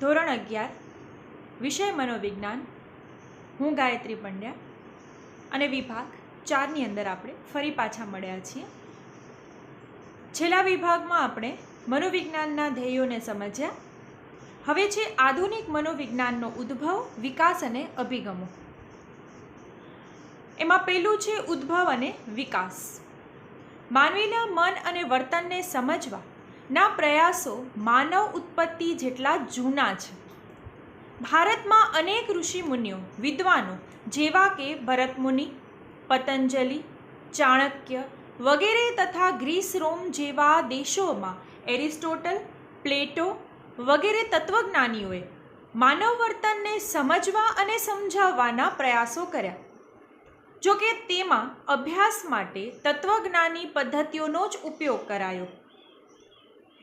ધોરણ 11 વિષય મનોવિજ્ઞાન. હું ગાયત્રી પંડ્યા અને વિભાગ 4ની અંદર આપણે ફરી પાછા મળ્યા છીએ. છેલ્લા વિભાગમાં આપણે મનોવિજ્ઞાનના ધ્યેયોને સમજ્યા. હવે છે આધુનિક મનોવિજ્ઞાનનો ઉદ્ભવ, વિકાસ અને અભિગમો. એમાં પહેલું છે ઉદ્ભવ અને વિકાસ. માનવીના મન અને વર્તનને સમજવાના પ્રયાસો માનવ ઉત્પત્તિ જેટલા જૂના છે. ભારતમાં અનેક ઋષિ મુનિઓ, વિદ્વાનો જેવા કે ભરતમુનિ, પતંજલિ, ચાણક્ય વગેરે તથા ગ્રીસ, રોમ જેવા દેશોમાં એરિસ્ટોટલ, પ્લેટો વગેરે તત્વજ્ઞાનીઓએ માનવ વર્તનને સમજવા અને સમજાવવાના પ્રયાસો કર્યા. જો કે તેમાં અભ્યાસ માટે તત્વજ્ઞાની પદ્ધતિઓનો જ ઉપયોગ કરાયો.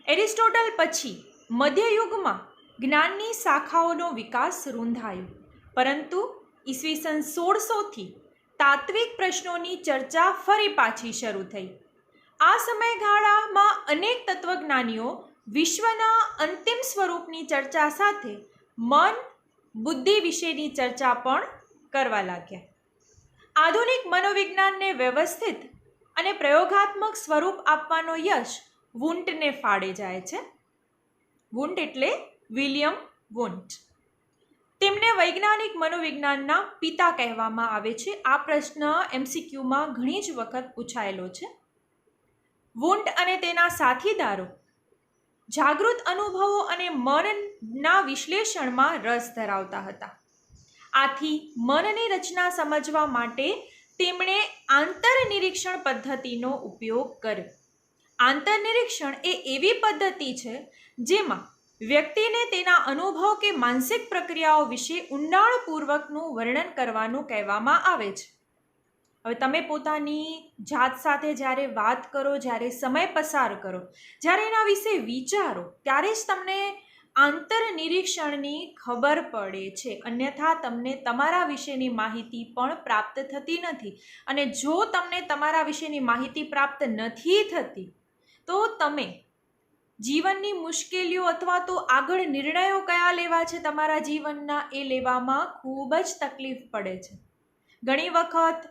એરિસ્ટોટલ પછી મધ્યયુગમાં જ્ઞાનની શાખાઓનો વિકાસ રૂંધાયો, પરંતુ ઈસવીસન 1600થી તાત્વિક પ્રશ્નોની ચર્ચા ફરી પાછી શરૂ થઈ. આ સમયગાળામાં અનેક તત્વજ્ઞાનીઓ વિશ્વના અંતિમ સ્વરૂપની ચર્ચા સાથે મન, બુદ્ધિ વિશેની ચર્ચા પણ કરવા લાગ્યા. આધુનિક મનોવિજ્ઞાનને વ્યવસ્થિત અને પ્રયોગાત્મક સ્વરૂપ આપવાનો યશ વુન્ટને ફાળે જાય છે. વુન્ટ એટલે વિલિયમ વુન્ટ. તેમને વૈજ્ઞાનિક મનોવિજ્ઞાનના પિતા કહેવામાં આવે છે. આ પ્રશ્ન MCQમાં ઘણી જ વખત પૂછાયેલો છે. વુન્ટ અને તેના સાથીદારો જાગૃત અનુભવો અને મનના વિશ્લેષણમાં રસ ધરાવતા હતા. આથી મનની રચના સમજવા માટે તેમણે આંતરનિરીક્ષણ પદ્ધતિનો ઉપયોગ કર્યો. આંતરનિરીક્ષણ એ એવી પદ્ધતિ છે જેમાં વ્યક્તિને તેના અનુભવ કે માનસિક પ્રક્રિયાઓ વિશે ઊંડાણપૂર્વકનું વર્ણન કરવાનું કહેવામાં આવે છે. હવે તમે પોતાની જાત સાથે જ્યારે વાત કરો, જ્યારે સમય પસાર કરો, જ્યારે એના વિશે વિચારો, ત્યારે જ તમને આંતરનિરીક્ષણની ખબર પડે છે. અન્યથા તમને તમારા વિશેની માહિતી પણ પ્રાપ્ત થતી નથી. અને જો તમને તમારા વિશેની માહિતી પ્રાપ્ત નથી થતી તો તમે જીવનની મુશ્કેલીઓ અથવા તો આગળ નિર્ણયો કયા લેવા છે તમારા જીવનના, એ લેવામાં ખૂબ જ તકલીફ પડે છે. ઘણી વખત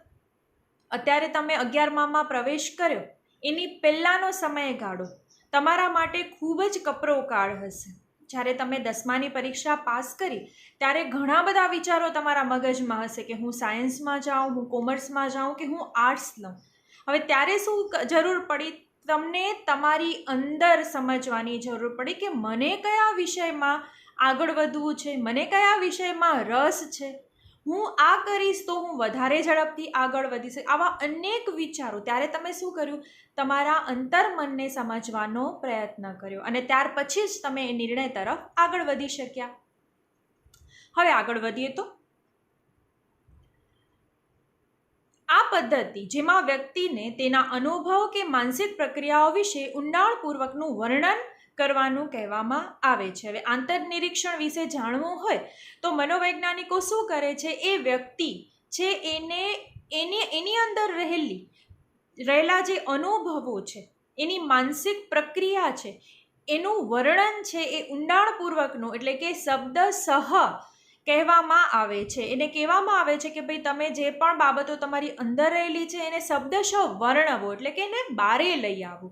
અત્યારે તમે 11મામાં પ્રવેશ કર્યો એની પહેલાંનો સમયગાળો તમારા માટે ખૂબ જ કપરો કાળ હશે. જ્યારે તમે 10માની પરીક્ષા પાસ કરી ત્યારે ઘણા બધા વિચારો તમારા મગજમાં હશે કે હું સાયન્સમાં જાઉં, હું કોમર્સમાં જાઉં કે હું આર્ટ્સ લઉં. હવે ત્યારે શું જરૂર પડી? તમને તમારી અંદર સમજવાની જરૂર પડી કે મને કયા વિષયમાં આગળ વધવું છે, મને કયા વિષયમાં રસ છે, હું આ કરીશ તો હું વધારે ઝડપથી આગળ વધી શકું. આવા અનેક વિચારો. ત્યારે તમે શું કર્યું? તમારા અંતર્મનને સમજવાનો પ્રયત્ન કર્યો અને ત્યાર પછી જ તમે એ નિર્ણય તરફ આગળ વધી શક્યા. હવે આગળ વધીએ તો આ પદ્ધતિ જેમાં વ્યક્તિને તેના અનુભવ કે માનસિક પ્રક્રિયાઓ વિશે ઊંડાણપૂર્વકનું વર્ણન કરવાનું કહેવામાં આવે છે. હવે આંતરનિરીક્ષણ વિશે જાણવું હોય તો મનોવૈજ્ઞાનિકો શું કરે છે? એ વ્યક્તિ છે એની અંદર રહેલા જે અનુભવો છે, એની માનસિક પ્રક્રિયા છે, એનું વર્ણન છે એ ઊંડાણપૂર્વકનું, એટલે કે શબ્દસહ કહેવામાં આવે છે. એને કહેવામાં આવે છે કે ભાઈ તમે જે પણ બાબતો તમારી અંદર રહેલી છે એને શબ્દશઃ વર્ણવો, એટલે કે એને બારે લઈ આવો.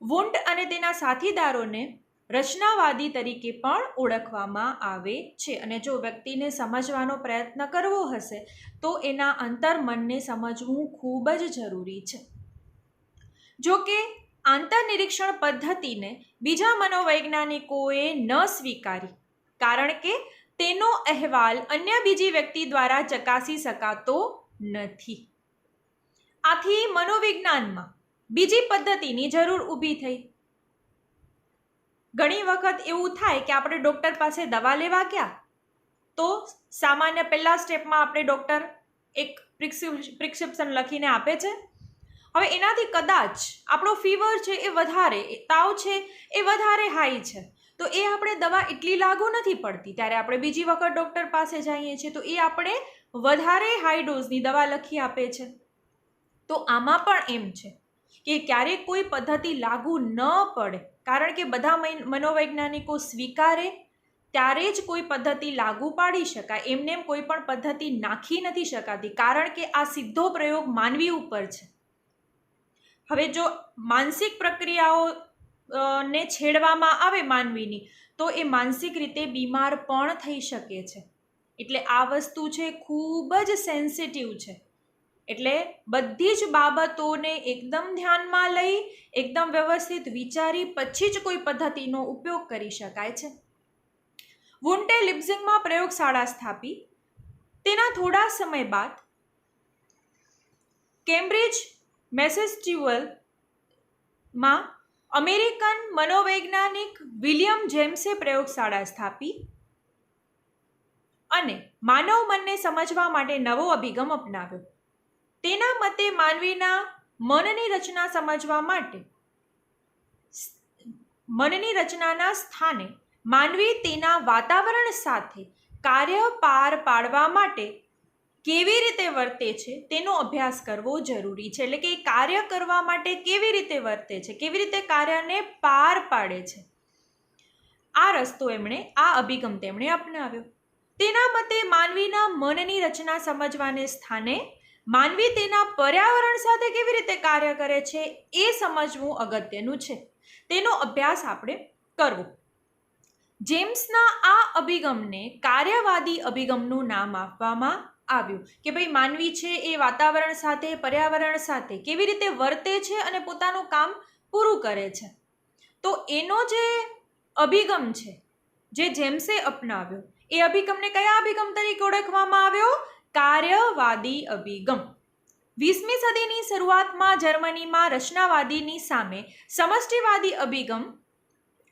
વુન્ટ અને તેના સાથીદારોને રચનાવાદી તરીકે પણ ઓળખવામાં આવે છે. અને જો વ્યક્તિને સમજવાનો પ્રયત્ન કરવો હશે તો એના અંતર્મનને સમજવું ખૂબ જ જરૂરી છે. જો કે આંતરનિરીક્ષણ પદ્ધતિને બીજા મનોવૈજ્ઞાનિકોએ ન સ્વીકારી, કારણ કે તેનો અહેવાલ અન્ય બીજી વ્યક્તિ દ્વારા ચકાસી શકાતો નથી. આથી મનોવિજ્ઞાનમાં બીજી પદ્ધતિની જરૂર ઊભી થઈ. ઘણી વખત એવું થાય કે આપણે ડૉક્ટર પાસે દવા લેવા ગયા તો સામાન્ય પહેલા સ્ટેપમાં આપણે ડૉક્ટર એક પ્રિસ્ક્રિપ્શન લખીને આપે છે. હવે એનાથી કદાચ આપણો ફીવર છે એ વધારે, તાવ છે એ વધારે હાઈ છે, તો એ આપણે દવા એટલી લાગુ નથી પડતી. ત્યારે આપણે બીજી વખત ડૉક્ટર પાસે જઈએ છીએ તો એ આપણે વધારે હાઈ ડોઝની દવા લખી આપે છે. તો આમાં પણ એમ છે કે ક્યારેક કોઈ પદ્ધતિ લાગુ ન પડે, કારણ કે બધા મનોવૈજ્ઞાનિકો સ્વીકારે ત્યારે જ કોઈ પદ્ધતિ લાગુ પાડી શકાય. એમને એમ કોઈ પણ પદ્ધતિ નાખી નથી શકાતી, કારણ કે આ સીધો પ્રયોગ માનવી ઉપર છે. હવે જો માનસિક પ્રક્રિયાઓ ને છેડવામાં આવે માનવીની, તો એ માનસિક રીતે બીમાર પણ થઈ શકે છે. એટલે આ વસ્તુ છે ખૂબ જ સેન્સિટિવ છે. એટલે બધી જ બાબતોને એકદમ ધ્યાનમાં લઈ, એકદમ વ્યવસ્થિત વિચારી પછી જ કોઈ પદ્ધતિનો ઉપયોગ કરી શકાય છે. વુન્ટે લિપ્ઝિગમાં પ્રયોગશાળા સ્થાપી. તેના થોડા સમય બાદ કેમ્બ્રિજ મેસેચ્યુસેટ્સમાં અમેરિકન મનોવૈજ્ઞાનિક વિલિયમ જેમ્સે પ્રયોગશાળા સ્થાપી અને માનવ મનને સમજવા માટે નવો અભિગમ અપનાવ્યો. તેના મતે માનવીના મનની રચના સમજવા માટે મનની રચનાના સ્થાને માનવી તેના વાતાવરણ સાથે કાર્ય પાર પાડવા માટે કેવી રીતે વર્તે છે તેનો અભ્યાસ કરવો જરૂરી છે. એટલે કે કાર્ય કરવા માટે કેવી રીતે વર્તે છે, કેવી રીતે કાર્યને પાર પાડે છે, આ રસ્તો આ અભિગમ તેમણે અપનાવ્યો. તેના મતે માનવીના મનની રચના સમજવાને સ્થાને માનવી તેના પર્યાવરણ સાથે કેવી રીતે કાર્ય કરે છે એ સમજવું અગત્યનું છે. તેનો અભ્યાસ આપણે કરવો. જેમ્સના આ અભિગમને કાર્યવાદી અભિગમનું નામ આપવામાં આવ્યું કે ભાઈ માનવી છે એ વાતાવરણ સાથે, પર્યાવરણ સાથે કેવી રીતે વર્તે છે અને પોતાનું કામ પૂરું કરે છે. તો એનો જે અભિગમ છે જે જેમ્સે અપનાવ્યો, એ અભિગમને કયા અભિગમ તરીકે ઓળખવામાં આવ્યો? કાર્યવાદી અભિગમ. 20મી સદીની શરૂઆતમાં જર્મનીમાં રચનાવાદીની સામે સમષ્ટિવાદી અભિગમ,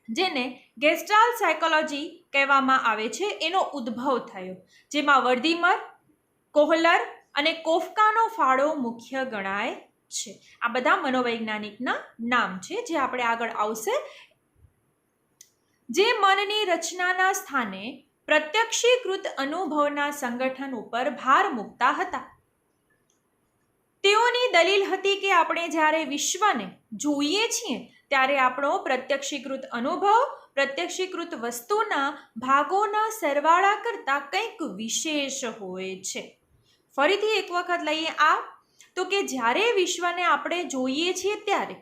જેને ગેસ્ટાલ્ટ સાયકોલોજી કહેવામાં આવે છે, એનો ઉદ્ભવ થયો, જેમાં વર્ધીમર, કોહલર અને કોફકાનો ફાળો મુખ્ય ગણાય છે. આ બધા મનોવૈજ્ઞાનિકના નામ છે જે આપણે આગળ આવશે. જે મનની રચનાના સ્થાને પ્રત્યક્ષીકૃત અનુભવના સંગઠન ઉપર ભાર મૂકતા હતા. તેઓની દલીલ હતી કે આપણે જ્યારે વિશ્વને જોઈએ છીએ ત્યારે આપણો પ્રત્યક્ષીકૃત અનુભવ પ્રત્યક્ષીકૃત વસ્તુના ભાગોના સરવાળા કરતાં કંઈક વિશેષ હોય છે. ફરીથી એક વખત લઈએ તો કે જ્યારે વિશ્વને આપણે જોઈએ છીએ ત્યારે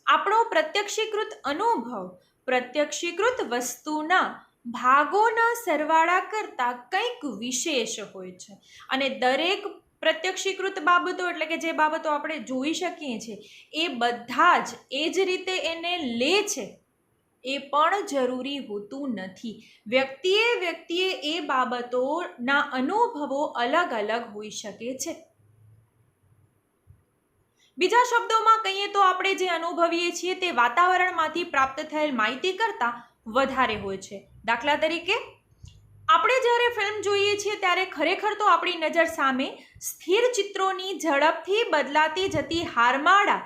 આપણો પ્રત્યક્ષીકૃત અનુભવ પ્રત્યક્ષીકૃત વસ્તુના ભાગોના સરવાળા કરતાં કંઈક વિશેષ હોય છે. અને દરેક પ્રત્યક્ષીકૃત બાબતો, એટલે કે જે બાબતો આપણે જોઈ શકીએ છીએ, એ બધા જ એ જ રીતે એને લે છે એ પણ જરૂરી હોતું નથી. વ્યક્તિએ એ બાબતોના અનુભવો અલગ અલગ હોઈ શકે છે. બીજા શબ્દોમાં કહીએ તો આપણે જે અનુભવીએ છીએ તે વાતાવરણમાંથી પ્રાપ્ત થયેલ માહિતી કરતાં વધારે હોય છે. દાખલા તરીકે આપણે જ્યારે ફિલ્મ જોઈએ છીએ ત્યારે ખરેખર તો આપણી નજર સામે સ્થિર ચિત્રોની ઝડપથી બદલાતી જતી હારમાળા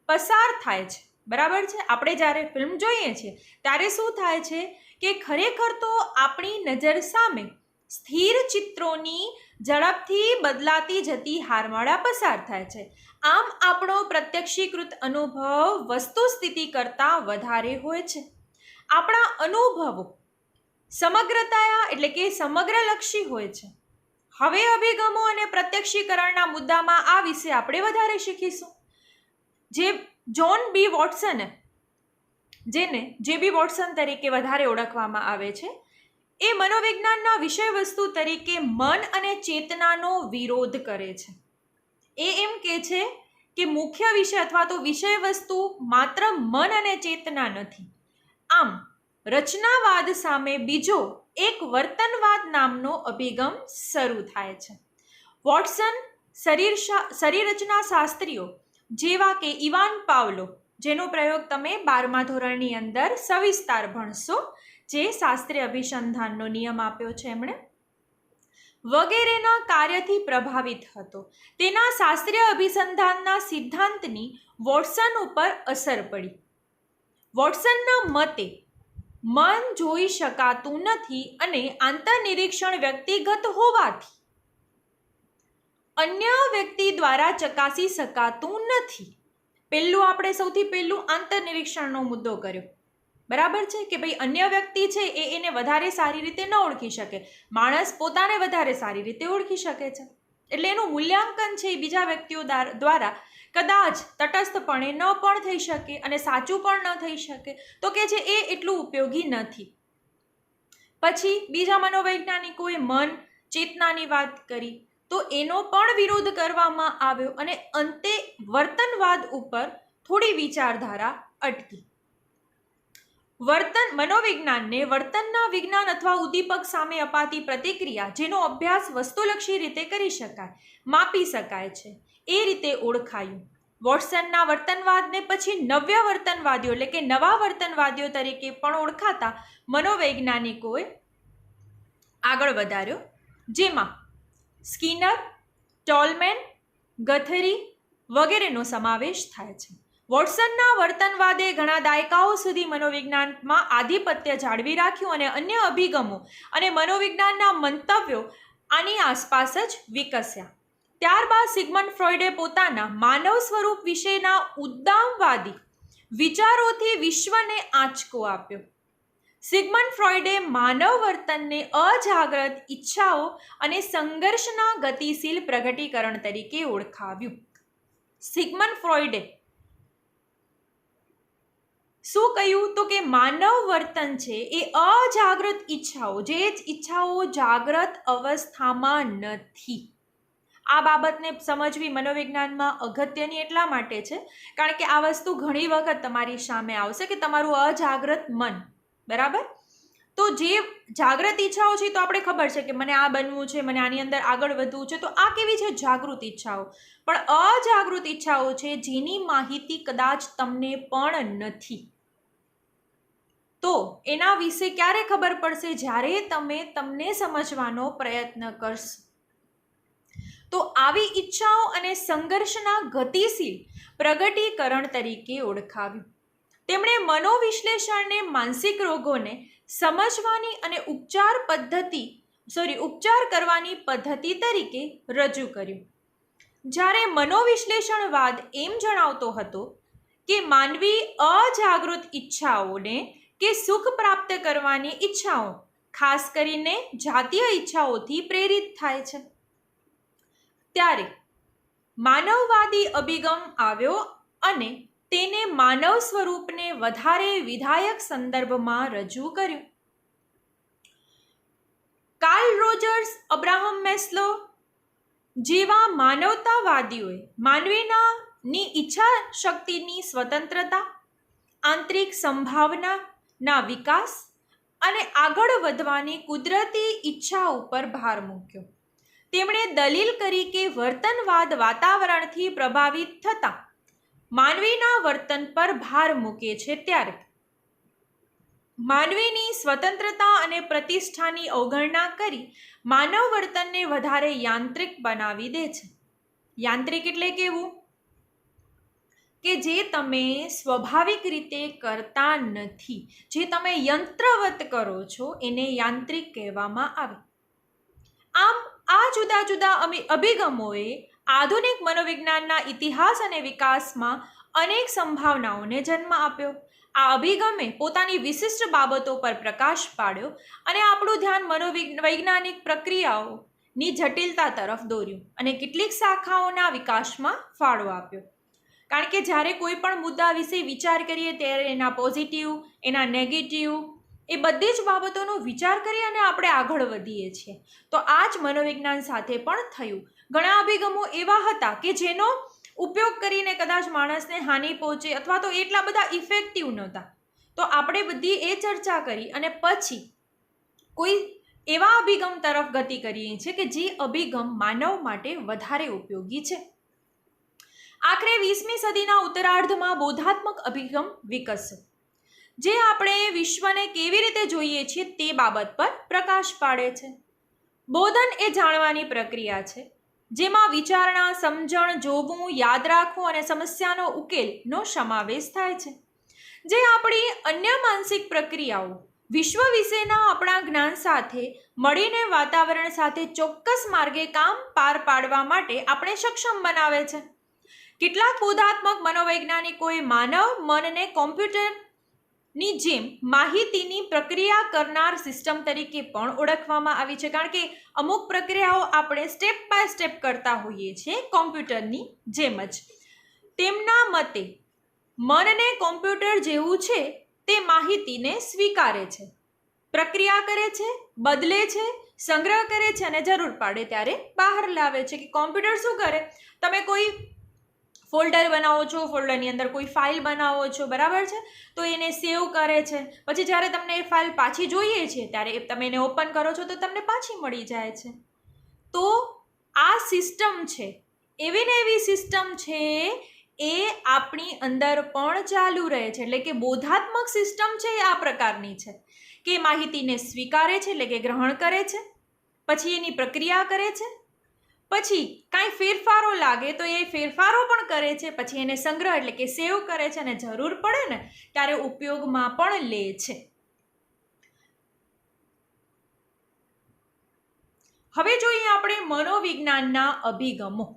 પસાર થાય છે. બરાબર છે? આપણે જ્યારે ફિલ્મ જોઈએ છીએ ત્યારે શું થાય છે કે ખરેખર તો આપણી નજર સામે સ્થિર ચિત્રોની ઝડપથી બદલાતી જતી હારમાળા પસાર થાય છે. આમ આપણો પ્રત્યક્ષીકૃત અનુભવ વસ્તુ સ્થિતિ કરતાં વધારે હોય છે. આપણા અનુભવો સમગ્રતા એટલે કે સમગ્રલક્ષી હોય છે. હવે અભિગમો અને પ્રત્યક્ષીકરણના મુદ્દામાં આ વિશે આપણે વધારે શીખીશું. જે જ્હોન બી વોટસને, જેને જે.બી. વોટસન તરીકે વધારે ઓળખવામાં આવે છે, એ મનોવિજ્ઞાનના વિષયવસ્તુ તરીકે મન અને ચેતનાનો વિરોધ કરે છે. એ એમ કહે છે કે મુખ્ય વિષય અથવા તો વિષયવસ્તુ માત્ર મન અને ચેતના નથી. આમ રચનાવાદ સામે બીજો એક વર્તનવાદ નામનો અભિગમ શરૂ થાય છે. વોટસન શરીરરચના શાસ્ત્રીઓ જેવા કે ઇવાન પાવલો, જેનો પ્રયોગ તમે 12મા ધોરણની અંદર સવિસ્તાર ભણશો, જે શાસ્ત્રીય અભિસંધાનનો નિયમ આપ્યો છે એમણે, વગેરેના કાર્યથી પ્રભાવિત હતો. તેના શાસ્ત્રીય અભિસંધાનના સિદ્ધાંતની વોટસન ઉપર અસર પડી. વોટસનના મતે મન જોઈ શકાતું નથી અને આંતરનિરીક્ષણ વ્યક્તિગત હોવાથી અન્ય વ્યક્તિ દ્વારા ચકાસી શકાતું નથી. આપણે સૌથી પહેલું આંતરનિરીક્ષણનો મુદ્દો કર્યો. બરાબર છે કે ભાઈ અન્ય વ્યક્તિ છે એને વધારે સારી રીતે ન ઓળખી શકે, માણસ પોતાને વધારે સારી રીતે ઓળખી શકે છે. એટલે એનું મૂલ્યાંકન છે એ બીજા વ્યક્તિઓ દ્વારા કદાચ તટસ્થપણે ન પણ થઈ શકે અને સાચું પણ ન થઈ શકે, તો કે જે એ એટલું ઉપયોગી નથી. પછી બીજા મનોવૈજ્ઞાનિકોએ મન, ચેતનાની વાત કરી, તો એનો પણ વિરોધ કરવામાં આવ્યો અને અંતે વર્તનવાદ ઉપર થોડી વિચારધારા અટકી. મનોવિજ્ઞાનને વર્તનના વિજ્ઞાન અથવા ઉદ્દીપક સામે અપાતી પ્રતિક્રિયા, જેનો અભ્યાસ વસ્તુલક્ષી રીતે કરી શકાય, માપી શકાય છે, એ રીતે ઓળખાયું. વોટસનના વર્તનવાદને પછી નવ્ય વર્તનવાદીઓ એટલે કે નવા વર્તનવાદીઓ તરીકે પણ ઓળખાતા મનોવૈજ્ઞાનિકોએ આગળ વધાર્યો, જેમાં સ્કિનર, ટોલમેન, ગથરી વગેરેનો સમાવેશ થાય છે. વોટસનના વર્તનવાદે ઘણા દાયકાઓ સુધી મનોવિજ્ઞાનમાં આધિપત્ય જાળવી રાખ્યું અને અન્ય અભિગમો અને મનોવિજ્ઞાનના મંતવ્યો આની આસપાસ જ વિકસ્યા. ત્યારબાદ સિગમન્ડ ફ્રોઈડે પોતાના માનવ સ્વરૂપ વિશેના ઉદ્દામવાદી વિચારોથી વિશ્વને આંચકો આપ્યો. સિગમન્ડ ફ્રોઈડે માનવ વર્તનને અજાગ્રત ઈચ્છાઓ અને સંઘર્ષના ગતિશીલ પ્રગટીકરણ તરીકે ઓળખાવ્યું. સિગમન્ડ ફ્રોઈડે શું કહ્યું તો કે માનવ વર્તન છે એ અજાગ્રત ઈચ્છાઓ, જે ઈચ્છાઓ જાગ્રત અવસ્થામાં નથી. આ બાબતને સમજવી મનોવિજ્ઞાનમાં અગત્યની એટલા માટે છે કારણ કે આ વસ્તુ ઘણી વખત તમારી સામે આવશે કે તમારું અજાગ્રત મન, બરાબર, તો જે જાગ્રત ઈચ્છાઓ છે તો આપણે ખબર છે કે મને આ બનવું છે, મને આની અંદર આગળ વધવું છે, તો આ કેવી છે? જાગૃત ઈચ્છાઓ. પણ અજાગૃત ઈચ્છાઓ છે જેની માહિતી કદાચ તમને પણ નથી. તો એના વિશે ક્યારે ખબર પડશે? જ્યારે તમે તમને સમજવાનો પ્રયત્ન કરશો. તો આવી ઈચ્છાઓ અને સંઘર્ષના ગતિશીલ પ્રગટીકરણ તરીકે ઓળખાવ્યું. તેમણે મનોવિશ્લેષણને માનસિક રોગોને સમજવાની અને ઉપચાર કરવાની પદ્ધતિ તરીકે રજૂ કર્યું. જ્યારે મનોવિશ્લેષણવાદ એમ જણાવતો હતો કે માનવી અજાગૃત ઈચ્છાઓને કે સુખ પ્રાપ્ત કરવાની ઈચ્છાઓ, ખાસ કરીને જાતીય ઈચ્છાઓથી પ્રેરિત થાય છે, ત્યારે માનવવાદી અભિગમ આવ્યો અને તેને માનવ સ્વરૂપને વધારે વિધાયક સંદર્ભમાં રજૂ કર્યું. કાર્લ રોજર્સ, અબ્રાહમ મેસ્લો જેવા માનવતાવાદીઓએ માનવીની ઈચ્છા શક્તિની સ્વતંત્રતા, આંતરિક સંભાવનાના વિકાસ અને આગળ વધવાની કુદરતી ઈચ્છા ઉપર ભાર મૂક્યો. તેમણે દલીલ કરી કે વર્તનવાદ વાતાવરણથી પ્રભાવિત થતા માનવીના વર્તન પર ભાર મૂકે છે, ત્યારે માનવીની સ્વતંત્રતા અને પ્રતિષ્ઠાની અવગણના કરી માનવ વર્તનને વધારે યાંત્રિક બનાવી દે છે. યાંત્રિક એટલે કેવું? કે જે તમે સ્વાભાવિક રીતે કરતા નથી, જે તમે યંત્રવત કરો છો, એને યાંત્રિક કહેવામાં આવે. આમ આ જુદા જુદા અભિગમોએ આધુનિક મનોવિજ્ઞાનના ઇતિહાસ અને વિકાસમાં અનેક સંભાવનાઓને જન્મ આપ્યો. આ અભિગમે પોતાની વિશિષ્ટ બાબતો પર પ્રકાશ પાડ્યો અને આપણું ધ્યાન મનોવૈજ્ઞાનિક પ્રક્રિયાઓની જટિલતા તરફ દોર્યું અને કેટલીક શાખાઓના વિકાસમાં ફાળો આપ્યો. કારણ કે જ્યારે કોઈ પણ મુદ્દા વિશે વિચાર કરીએ ત્યારે એના પોઝિટિવ, એના નેગેટિવ, એ બધી જ બાબતોનો વિચાર કરી અને આપણે આગળ વધીએ છીએ. તો આ જ મનોવિજ્ઞાન સાથે પણ થયું. ઘણા અભિગમો એવા હતા કે જેનો ઉપયોગ કરીને કદાચ માણસને હાનિ પહોંચે અથવા તો એટલા બધા ઇફેક્ટિવ નહોતા. તો આપણે બધી એ ચર્ચા કરી અને પછી કોઈ એવા અભિગમ તરફ ગતિ કરીએ છીએ કે જે અભિગમ માનવ માટે વધારે ઉપયોગી છે. આખરે 20મી સદીના ઉત્તરાર્ધમાં બોધાત્મક અભિગમ વિકસ્યો, જે આપણે વિશ્વને કેવી રીતે જોઈએ છીએ તે બાબત પર પ્રકાશ પાડે છે. બોધન એ જાણવાની પ્રક્રિયા છે જેમાં વિચારણા, સમજણ, જોવું, યાદ રાખવું અને સમસ્યાનો ઉકેલનો સમાવેશ થાય છે. જે આપણી અન્ય માનસિક પ્રક્રિયાઓ વિશ્વ વિશેના આપણા જ્ઞાન સાથે મળીને વાતાવરણ સાથે ચોક્કસ માર્ગે કામ પાર પાડવા માટે આપણે સક્ષમ બનાવે છે. કેટલાક બોધાત્મક મનોવૈજ્ઞાનિકોએ માનવ મનને ની જેમ માહિતીની પ્રક્રિયા કરનાર સિસ્ટમ તરીકે પણ ઓળખવામાં આવી છે, કારણ કે અમુક પ્રક્રિયાઓ આપણે સ્ટેપ બાય સ્ટેપ કરતા હોઈએ છીએ કોમ્પ્યુટરની જેમ જ. તેમના મતે મનને કોમ્પ્યુટર જેવું છે, તે માહિતીને સ્વીકારે છે, પ્રક્રિયા કરે છે, બદલે છે, સંગ્રહ કરે છે અને જરૂર પડે ત્યારે બહાર લાવે છે. કે કોમ્પ્યુટર શું કરે, તમે કોઈ ફોલ્ડર બનાવો છો, ફોલ્ડરની અંદર કોઈ ફાઇલ બનાવો છો, બરાબર છે, તો એને સેવ કરે છે, પછી જ્યારે તમને એ ફાઇલ પાછી જોઈએ છે ત્યારે તમે એને ઓપન કરો છો તો તમને પાછી મળી જાય છે. તો આ સિસ્ટમ છે, એવી ને એવી સિસ્ટમ છે, એ આપણી અંદર પણ ચાલુ રહે છે. એટલે કે બોધાત્મક સિસ્ટમ છે એ આ પ્રકારની છે કે માહિતીને સ્વીકારે છે, એટલે કે ગ્રહણ કરે છે, પછી એની પ્રક્રિયા કરે છે, પછી કાંઈ ફેરફારો લાગે તો એ ફેરફારો પણ કરે છે, પછી એને સંગ્રહ એટલે કે સેવ કરે છે અને જરૂર પડે ને ત્યારે ઉપયોગમાં પણ લે છે. હવે જોઈએ આપણે મનોવિજ્ઞાનના અભિગમો,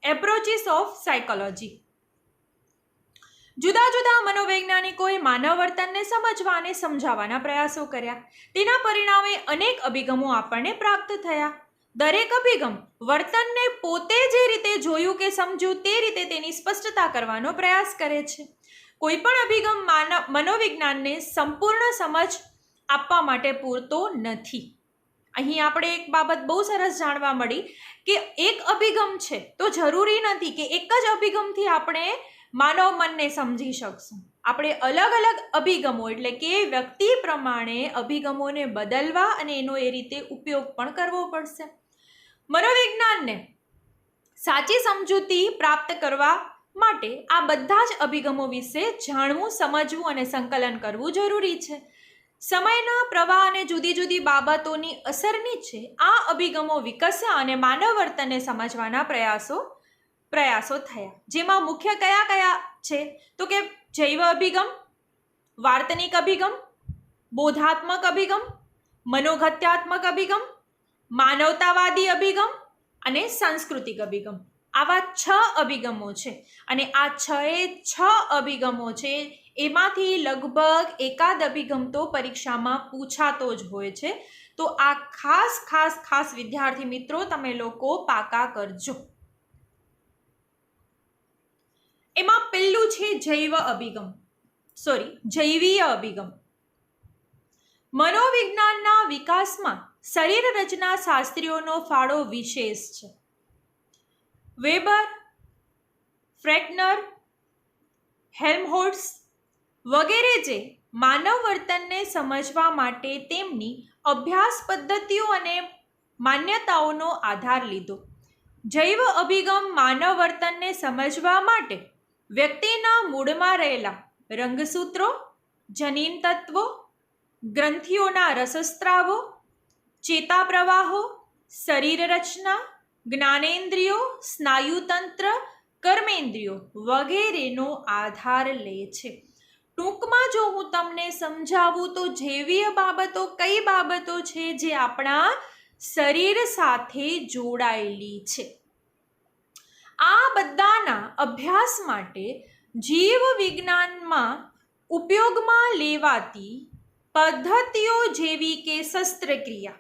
એપ્રોચીસ ઓફ સાયકોલોજી. જુદા જુદા મનોવૈજ્ઞાનિકોએ માનવ વર્તનને સમજવા અને સમજાવવાના પ્રયાસો કર્યા. તેના પરિણામે અનેક અભિગમો આપણને પ્રાપ્ત થયા. દરેક અભિગમ વર્તનને પોતે જે રીતે જોયું કે સમજ્યું તે રીતે તેની સ્પષ્ટતા કરવાનો પ્રયાસ કરે છે. કોઈ પણ અભિગમ મનોવિજ્ઞાનને સંપૂર્ણ સમજ આપવા માટે પૂરતો નથી. અહીં આપણે એક બાબત બહુ સરસ જાણવા મળી કે એક અભિગમ છે તો જરૂરી નથી કે એક જ અભિગમથી આપણે માનવ મનને સમજી શકશું. આપણે અલગ અલગ અભિગમો એટલે કે વ્યક્તિ પ્રમાણે અભિગમોને બદલવા અને એનો એ રીતે ઉપયોગ પણ કરવો પડશે. મનોવિજ્ઞાનને સાચી સમજૂતી પ્રાપ્ત કરવા માટે આ બધા જ અભિગમો વિશે જાણવું, સમજવું અને સંકલન કરવું જરૂરી છે. સમયના પ્રવાહ અને જુદી જુદી બાબતોની અસર નીચે આ અભિગમો વિકસ્યા અને માનવ વર્તનને સમજવાના પ્રયાસો થયા. જેમાં મુખ્ય કયા કયા છે તો કે જૈવ અભિગમ, વાર્તનિક અભિગમ, બોધાત્મક અભિગમ, મનોગત્યાત્મક અભિગમ, માનવતાવાદી અભિગમ અને સાંસ્કૃતિક અભિગમ. આવા 6 અભિગમો છે અને આ 6 અભિગમો છે એમાંથી લગભગ એકાદ અભિગમ તો પરીક્ષામાં પૂછાતો જ હોય છે. તો આ ખાસ વિદ્યાર્થી મિત્રો તમે લોકો પાકા કરજો. એમાં પહેલું છે જૈવીય અભિગમ. મનોવિજ્ઞાનના વિકાસમાં શરીર રચના શાસ્ત્રીઓનો ફાળો વિશેષ છે. વેબર, ફ્રેકનર, હેલ્મહોલ્ટ્ઝ વગેરે જે માનવ વર્તનને સમજવા માટે તેમની અભ્યાસ પદ્ધતિઓ અને માન્યતાઓનો આધાર લીધો. જૈવ અભિગમ માનવ વર્તનને સમજવા માટે વ્યક્તિના મૂળમાં રહેલા રંગસૂત્રો, જનીન તત્વો, ગ્રંથિઓના રસસ્ત્રાવો, ચેતા પ્રવાહો, શરીર રચના, જ્ઞાનેન્દ્રિયો, સ્નાયુતંત્ર, કર્મેન્દ્રિયો વગેરેનો આધાર લે છે. ટૂંકમાં જો હું તમને સમજાવું તો જૈવીય બાબતો કઈ બાબતો છે જે આપણા શરીર સાથે જોડાયેલી છે. આ બધાના અભ્યાસ માટે જીવ વિજ્ઞાનમાં ઉપયોગમાં લેવાતી પદ્ધતિઓ જેવી કે શસ્ત્રક્રિયા,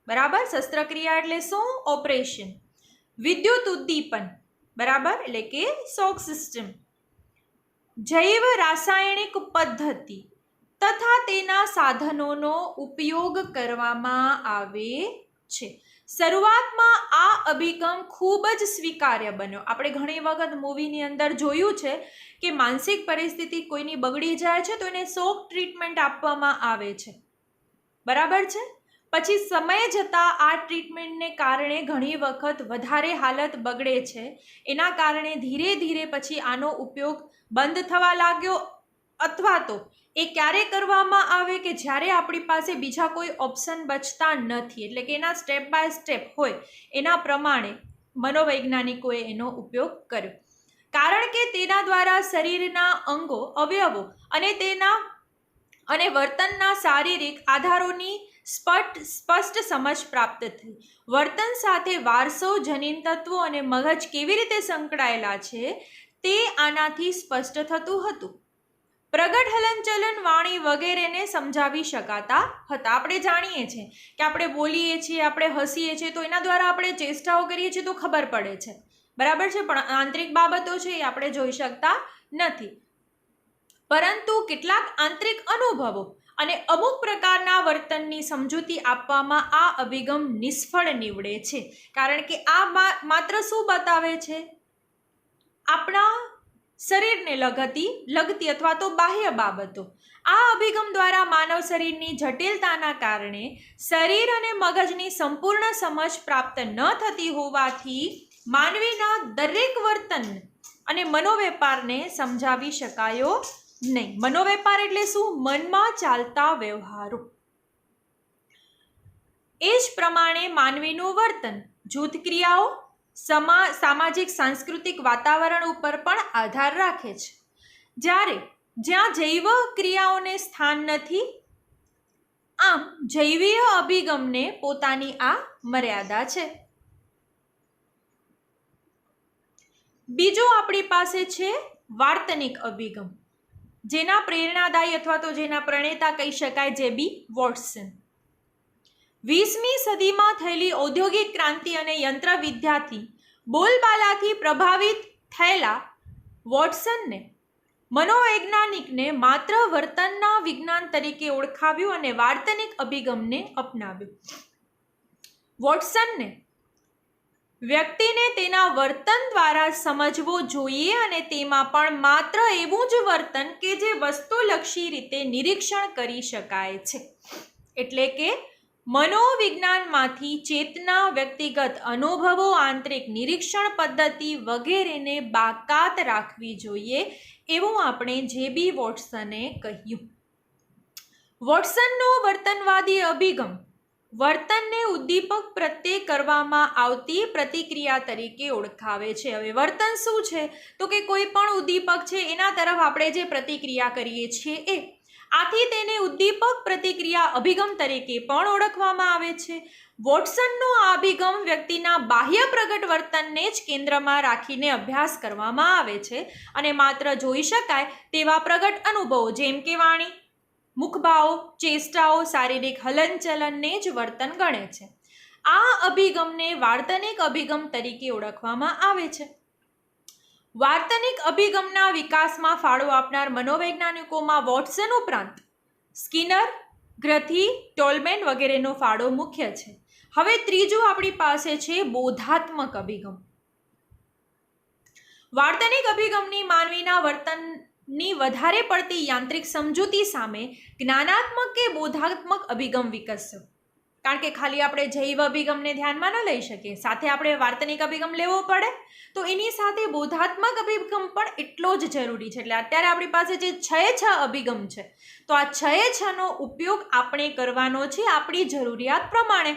બરાબર, શસ્ત્રક્રિયા એટલે શું? ઓપરેશન. વિદ્યુત ઉદ્દીપન, બરાબર, એટલે કે શોક સિસ્ટમ, જૈવ રાસાયણિક પદ્ધતિ તથા તેના સાધનોનો ઉપયોગ કરવામાં આવે છે. શરૂઆતમાં આ અભિગમ ખૂબ જ સ્વીકાર્ય બન્યો. આપણે ઘણી વખત મૂવીની અંદર જોયું છે કે માનસિક પરિસ્થિતિ કોઈની બગડી જાય છે તો એને શોક ટ્રીટમેન્ટ આપવામાં આવે છે, બરાબર છે. પછી સમય જતાં આ ટ્રીટમેન્ટને કારણે ઘણી વખત વધારે હાલત બગડે છે. એના કારણે ધીરે ધીરે પછી આનો ઉપયોગ બંધ થવા લાગ્યો, અથવા તો એ ક્યારે કરવામાં આવે કે જ્યારે આપણી પાસે બીજા કોઈ ઓપ્શન બચતા નથી, એટલે કે એના સ્ટેપ બાય સ્ટેપ હોય એના પ્રમાણે મનોવૈજ્ઞાનિકોએ એનો ઉપયોગ કર્યો. કારણ કે તેના દ્વારા શરીરના અંગો, અવયવો અને વર્તનના શારીરિક આધારોની સ્પષ્ટ સમજ પ્રાપ્ત થઈ. વર્તન સાથે વારસો, જનીન તત્વો અને મગજ કેવી રીતે સંકળાયેલા છે તે આનાથી સ્પષ્ટ થતું હતું. પ્રગટ હલનચલન, વાણી વગેરેને સમજાવી શકાતા હતા. આપણે જાણીએ છીએ કે આપણે બોલીએ છીએ, આપણે હસીએ છીએ તો એના દ્વારા આપણે ચેષ્ટાઓ કરીએ છીએ તો ખબર પડે છે, બરાબર છે, પણ આંતરિક બાબતો છે એ આપણે જોઈ શકતા નથી. પરંતુ કેટલાક આંતરિક અનુભવો અને અમુક પ્રકારના વર્તનની સમજૂતી આપવામાં આ અભિગમ નિષ્ફળ નીવડે છે, કારણ કે આ માત્ર શું બતાવે છે? આપણા શરીરને લગતી અથવા તો બાહ્ય બાબતો. આ અભિગમ દ્વારા માનવ શરીરની જટિલતાના કારણે શરીર અને મગજની સંપૂર્ણ સમજ પ્રાપ્ત ન થતી હોવાથી માનવીના દરેક વર્તન અને મનોવેપારને સમજાવી શકાયો નહીં. મનોવેપાર એટલે શું? મનમાં ચાલતા વ્યવહારો. એ જ પ્રમાણે માનવીનું વર્તન જૂથ ક્રિયાઓ, સામાજિક સાંસ્કૃતિક વાતાવરણ ઉપર પણ આધાર રાખે છે. જ્યાં જૈવ ક્રિયાઓને સ્થાન નથી, આમ જૈવીય અભિગમને પોતાની આ મર્યાદા છે. બીજો આપણી પાસે છે વાર્તનિક અભિગમ, જેના પ્રેરણાદાયી અથવા તો જેના પ્રણેતા કહી શકાય જે.બી. વોટ્સન. 20મી સદીમાં થયેલી ઔદ્યોગિક ક્રાંતિ અને યંત્ર વિદ્યાથી બોલબાલાથી પ્રભાવિત થયેલા વોટ્સનને મનોવૈજ્ઞાનિકને માત્ર વર્તનના વિજ્ઞાન તરીકે ઓળખાવ્યું અને વાર્તનિક અભિગમને અપનાવ્યું. વોટ્સનને વ્યક્તિને તેના વર્તન દ્વારા સમજવો જોઈએ અને તેમાં પણ માત્ર એવું જ વર્તન કે જે વસ્તુલક્ષી રીતે નિરીક્ષણ કરી શકાય છે. એટલે કે મનોવિજ્ઞાનમાંથી ચેતના, વ્યક્તિગત અનુભવો, આંતરિક નિરીક્ષણ પદ્ધતિ વગેરેને બાકાત રાખવી જોઈએ, એવું આપણે જે.બી. વોટ્સને કહ્યું. વોટ્સનનો વર્તનવાદી અભિગમ વર્તનને ઉદ્દીપક પ્રત્યે કરવામાં આવતી પ્રતિક્રિયા તરીકે ઓળખાવે છે. હવે વર્તન શું છે? તો કે કોઈ પણ ઉદ્દીપક છે એના તરફ આપણે જે પ્રતિક્રિયા કરીએ છીએ એ. આથી તેને ઉદ્દીપક પ્રતિક્રિયા અભિગમ તરીકે પણ ઓળખવામાં આવે છે. વોટ્સનનો આ અભિગમ વ્યક્તિના બાહ્ય પ્રગટ વર્તનને જ કેન્દ્રમાં રાખીને અભ્યાસ કરવામાં આવે છે અને માત્ર જોઈ શકાય તેવા પ્રગટ અનુભવો જેમ કે વાણી, મુખભાવો, ચેષ્ટાઓ, શારીરિક હલનચલનને જ વર્તન ગણે છે. આ અભિગમને વાર્તનિક અભિગમ તરીકે ઓળખવામાં આવે છે. વાર્તનિક અભિગમના વિકાસમાં ફાળો આપનાર મનોવૈજ્ઞાનિકોમાં વોટ્સન ઉપરાંત સ્કિનર, ગ્રથી, ટોલમેન વગેરેનો ફાળો મુખ્ય છે. હવે ત્રીજું આપણી પાસે છે બોધાત્મક અભિગમ. વાર્તનિક અભિગમની માનવીના વર્તનની વધારે પડતી યાંત્રિક સમજૂતી સામે જ્ઞાનાત્મક કે બોધાત્મક અભિગમ વિકસ્યો. કારણ કે ખાલી આપણે જૈવ અભિગમને ધ્યાનમાં ન લઈ શકીએ, સાથે આપણે વાર્તનિક અભિગમ લેવો પડે, તો એની સાથે બોધાત્મક અભિગમ પણ એટલો જ જરૂરી છે. એટલે અત્યારે આપણી પાસે જે 6 અભિગમ છે, તો આ 6નો ઉપયોગ આપણે કરવાનો છે આપણી જરૂરિયાત પ્રમાણે.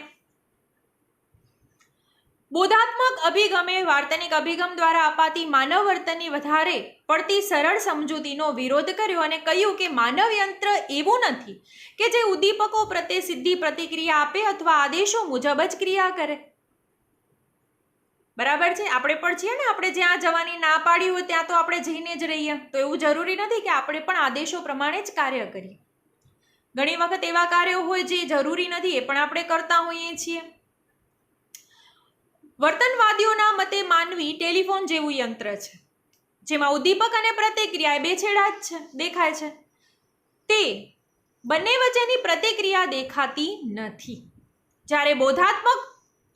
બોધાત્મક અભિગમે વાર્તનિક અભિગમ દ્વારા અપાતી માનવ વર્તનની વધારે પડતી સરળ સમજૂતીનો વિરોધ કર્યો અને કહ્યું કે માનવ યંત્ર એવું નથી કે જે ઉદ્દીપકો પ્રત્યે સીધી પ્રતિક્રિયા આપે અથવા આદેશો મુજબ જ ક્રિયા કરે. બરાબર છે? આપણે પણ છીએ ને, આપણે જ્યાં જવાની ના પાડી હોય ત્યાં તો આપણે જઈને જ રહીએ, તો એવું જરૂરી નથી કે આપણે પણ આદેશો પ્રમાણે જ કાર્ય કરીએ. ઘણી વખત એવા કાર્યો હોય જે જરૂરી નથી, એ પણ આપણે કરતા હોઈએ છીએ. વર્તનવાદીઓના મતે માનવી ટેલિફોન જેવું યંત્ર છે, જેમાં ઉદ્દીપક અને પ્રતિક્રિયા બે છેડા જ છે, દેખાય છે. તે બંને વચ્ચેની પ્રતિક્રિયા દેખાતી નથી. જ્યારે બોધાત્મક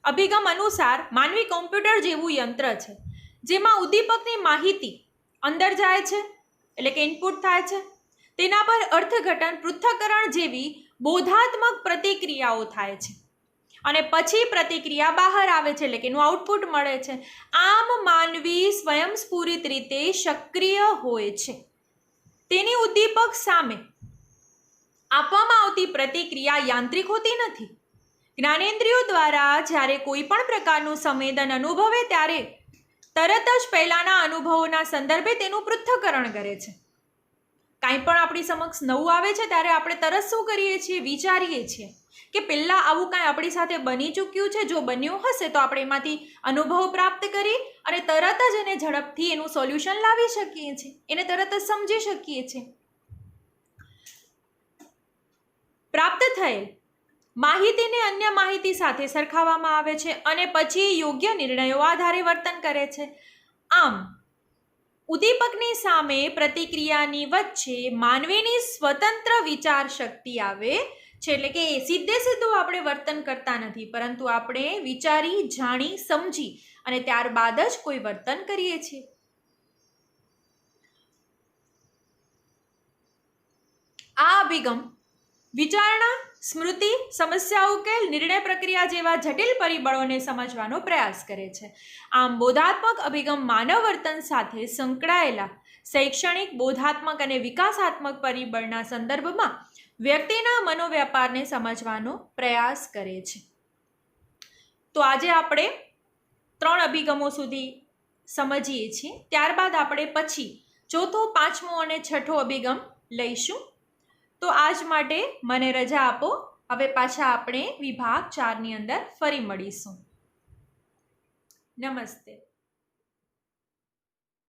અભિગમ અનુસાર માનવી કોમ્પ્યુટર જેવું યંત્ર છે, જેમાં ઉદ્દીપકની માહિતી અંદર જાય છે, એટલે કે ઇનપુટ થાય છે, તેના પર અર્થઘટન, પૃથ્થકરણ જેવી બોધાત્મક પ્રતિક્રિયાઓ થાય છે અને પછી પ્રતિક્રિયા બહાર આવે છે, એટલે કે એનું આઉટપુટ મળે છે. આમ માનવી સ્વયંસ્ફુરિત રીતે સક્રિય હોય છે. તેની ઉદ્દીપક સામે આપવામાં આવતી પ્રતિક્રિયા યાંત્રિક હોતી નથી. જ્ઞાનેન્દ્રિયો દ્વારા જ્યારે કોઈ પણ પ્રકારનું સંવેદન અનુભવે ત્યારે તરત જ પહેલાંના અનુભવોના સંદર્ભે તેનું પૃથ્થકરણ કરે છે. કાંઈ પણ આપણી સમક્ષ નવું આવે છે ત્યારે આપણે તરત શું કરીએ છીએ? વિચારીએ છીએ કે પહેલાં આવું કાંઈ આપણી સાથે બની ચૂક્યું છે, જો બન્યું હશે તો આપણે એમાંથી અનુભવ પ્રાપ્ત કરી અને તરત જ એને ઝડપથી એનું સોલ્યુશન લાવી શકીએ છીએ, એને તરત જ સમજી શકીએ છીએ. પ્રાપ્ત થયેલ માહિતીને અન્ય માહિતી સાથે સરખાવવામાં આવે છે અને પછી યોગ્ય નિર્ણયો આધારે વર્તન કરે છે. આમ ઉદ્દીપકની સામે પ્રતિક્રિયાની વચ્ચે માનવીની સ્વતંત્ર વિચાર શક્તિ આવે છે. એટલે કે સીધું આપણે વર્તન કરતા નથી, પરંતુ આપણે વિચારી, જાણી, સમજી અને ત્યારબાદ જ કોઈ વર્તન કરીએ છીએ. આ અભિગમ વિચારણા, સ્મૃતિ, સમસ્યા ઉકેલ, નિર્ણય પ્રક્રિયા જેવા જટિલ પરિબળોને સમજવાનો પ્રયાસ કરે છે. આમ બોધાત્મક અભિગમ માનવ વર્તન સાથે સંકળાયેલા શૈક્ષણિક, બોધાત્મક અને વિકાસાત્મક પરિબળના સંદર્ભમાં વ્યક્તિના મનોવ્યાપારને સમજવાનો પ્રયાસ કરે છે. તો આજે આપણે 3 અભિગમો સુધી સમજીએ છીએ. ત્યારબાદ આપણે પછી 4થો, 5મો અને 6થો અભિગમ લઈશું. તો આજ માટે મને રજા આપો. હવે પાછા આપણે વિભાગ 4ની અંદર ફરી મળીશું. નમસ્તે.